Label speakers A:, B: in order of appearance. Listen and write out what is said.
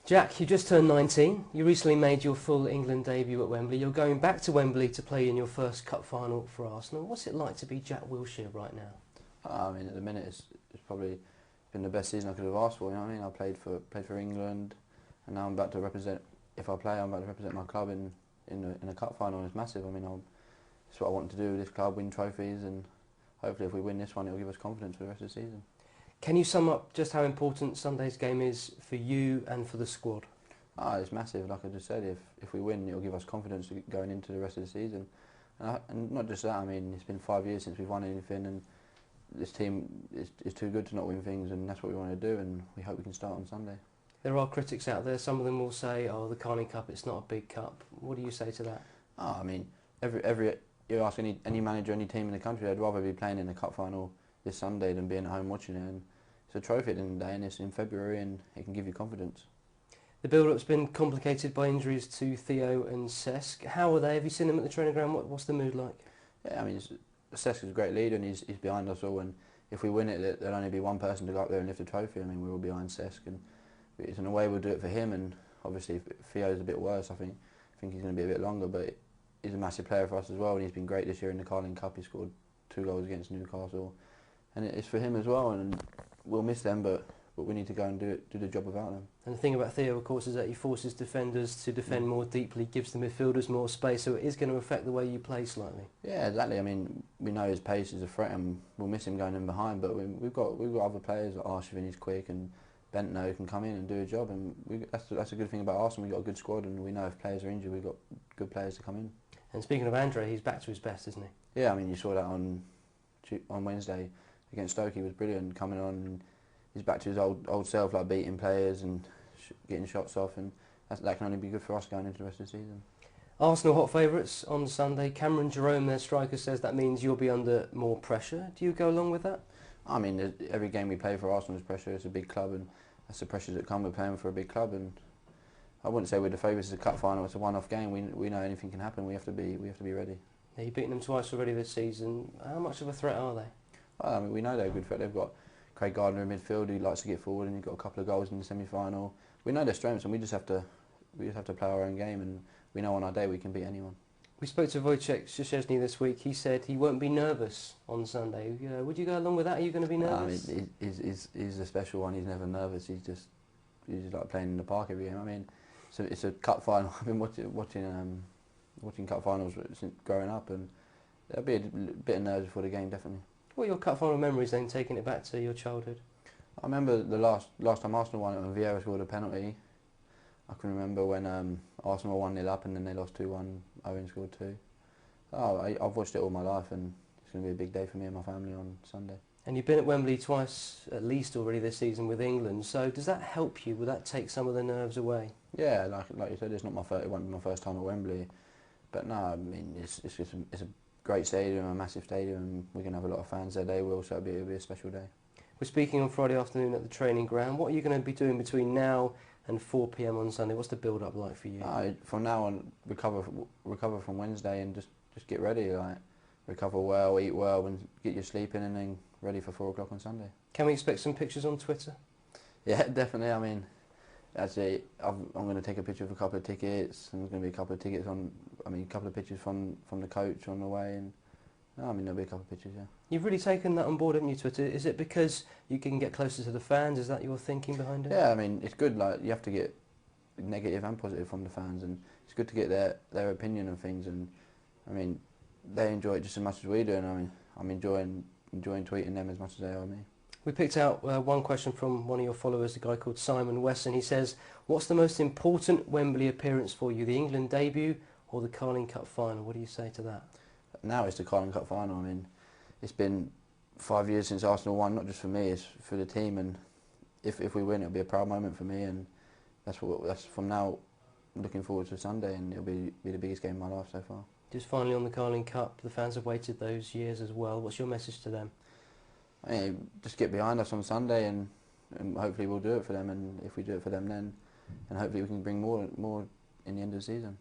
A: Jack, you just turned 19. You recently made your full England debut at Wembley. You're going back to Wembley to play in your first cup final for Arsenal. What's it like to be Jack Wilshere right now?
B: I mean, at the minute, it's probably been the best season I could have asked for. You know what I mean? I played for England, and now I'm about to represent. If I play, I'm about to represent my club in a cup final. And it's massive. I mean, it's what I want to do with this club: win trophies, and hopefully, if we win this one, it'll give us confidence for the rest of the season.
A: Can you sum up just how important Sunday's game is for you and for the squad?
B: It's massive. Like I just said, if we win, it'll give us confidence going into the rest of the season. And not just that. I mean, it's been 5 years since we've won anything, and this team is too good to not win things, and that's what we want to do, and we hope we can start on Sunday.
A: There are critics out there. Some of them will say, "Oh, the Carling Cup, it's not a big cup." What do you say to that?
B: I mean, you ask any manager, any team in the country, they'd rather be playing in the cup final this Sunday than being at home watching it. And it's a trophy at the end of the day, and it's in February, and it can give you confidence.
A: The build-up's been complicated by injuries to Theo and Cesc. How are they? Have you seen them at the training ground? What's the mood like?
B: Yeah, I mean, Cesc is a great leader, and he's behind us all. And if we win it, there'll only be one person to go up there and lift the trophy. I mean, we're all behind Cesc, and it's in a way we'll do it for him. And obviously, if Theo's a bit worse, I think he's going to be a bit longer. But he's a massive player for us as well, and he's been great this year in the Carling Cup. He scored 2 goals against Newcastle, and it's for him as well. And we'll miss them, but we need to go and do the job without them.
A: And the thing about Theo, of course, is that he forces defenders to defend more deeply, gives the midfielders more space, so it is going to affect the way you play slightly. Yeah,
B: exactly. I mean, we know his pace is a threat, and we'll miss him going in behind. But we've got other players like Arshavin, he's quick, and Bentner who can come in and do a job. And that's a good thing about Arsenal. We've got a good squad, and we know if players are injured, we've got good players to come in.
A: And speaking of Andre, he's back to his best, isn't he?
B: Yeah, I mean, you saw that on Wednesday against Stoke. He was brilliant coming on. And he's back to his old self, like beating players and getting shots off, and that can only be good for us going into the rest of the season.
A: Arsenal hot favourites on Sunday. Cameron Jerome, their striker, says that means you'll be under more pressure. Do you go along with that?
B: I mean, every game we play for Arsenal is pressure. It's a big club, and that's the pressures that come with playing for a big club. And I wouldn't say we're the favourites. It's a cup final. It's a one-off game. We know anything can happen. We have to be ready.
A: Yeah, you've beaten them twice already this season. How much of a threat are they?
B: Well, I mean, we know they're a good threat. They've got Craig Gardner in midfield who likes to get forward, and he's got a couple of goals in the semi-final. We know their strengths, and we just have to play our own game, and we know on our day we can beat anyone.
A: We spoke to Wojciech Szczesny this week. He said he won't be nervous on Sunday. Would you go along with that? Are you going to be nervous?
B: I mean, he's a special one. He's never nervous. He's just like playing in the park every game. I mean, it's a cup final. I've been watching cup finals since growing up, and there'll be a bit of nerves before the game, definitely.
A: What are your cup final memories then, taking it back to your childhood?
B: I remember the last time Arsenal won it when Vieira scored a penalty. I can remember when Arsenal won 1-0 up and then they lost 2-1, Owen scored 2. I've watched it all my life, and it's going to be a big day for me and my family on Sunday.
A: And you've been at Wembley twice at least already this season with England, so does that help you? Will that take some of the nerves away?
B: Yeah, like you said, it won't be my first time at Wembley, but no, I mean it's a great stadium, a massive stadium, and we're going to have a lot of fans there. They will, so it'll be a special day.
A: We're speaking on Friday afternoon at the training ground. What are you going to be doing between now and 4 p.m. on Sunday? What's the build-up like for you?
B: From now on, recover from Wednesday and just get ready. Like recover well, eat well, and get your sleep in, and then ready for 4 o'clock on Sunday.
A: Can we expect some pictures on Twitter?
B: Yeah, definitely. I mean, that's it. I'm going to take a picture of a couple of tickets, and there's going to be a couple of tickets on. I mean, a couple of pictures from the coach on the way, and I mean there'll be a couple of pictures. Yeah.
A: You've really taken that on board, haven't you, Twitter? Is it because you can get closer to the fans? Is that your thinking behind it?
B: Yeah, I mean it's good. Like you have to get negative and positive from the fans, and it's good to get their opinion on things. And I mean, they enjoy it just as much as we do, and I mean I'm enjoying tweeting them as much as they are me.
A: We picked out one question from one of your followers, a guy called Simon Wesson. He says, "What's the most important Wembley appearance for you? The England debut or the Carling Cup final?" What do you say to that?
B: Now it's the Carling Cup final. I mean, it's been 5 years since Arsenal won, not just for me, it's for the team, and if we win, it'll be a proud moment for me, and that's from now looking forward to Sunday, and it'll be the biggest game of my life so far.
A: Just finally on the Carling Cup, the fans have waited those years as well. What's your message to them?
B: I mean, just get behind us on Sunday, and hopefully we'll do it for them, and if we do it for them then, and hopefully we can bring more in the end of the season.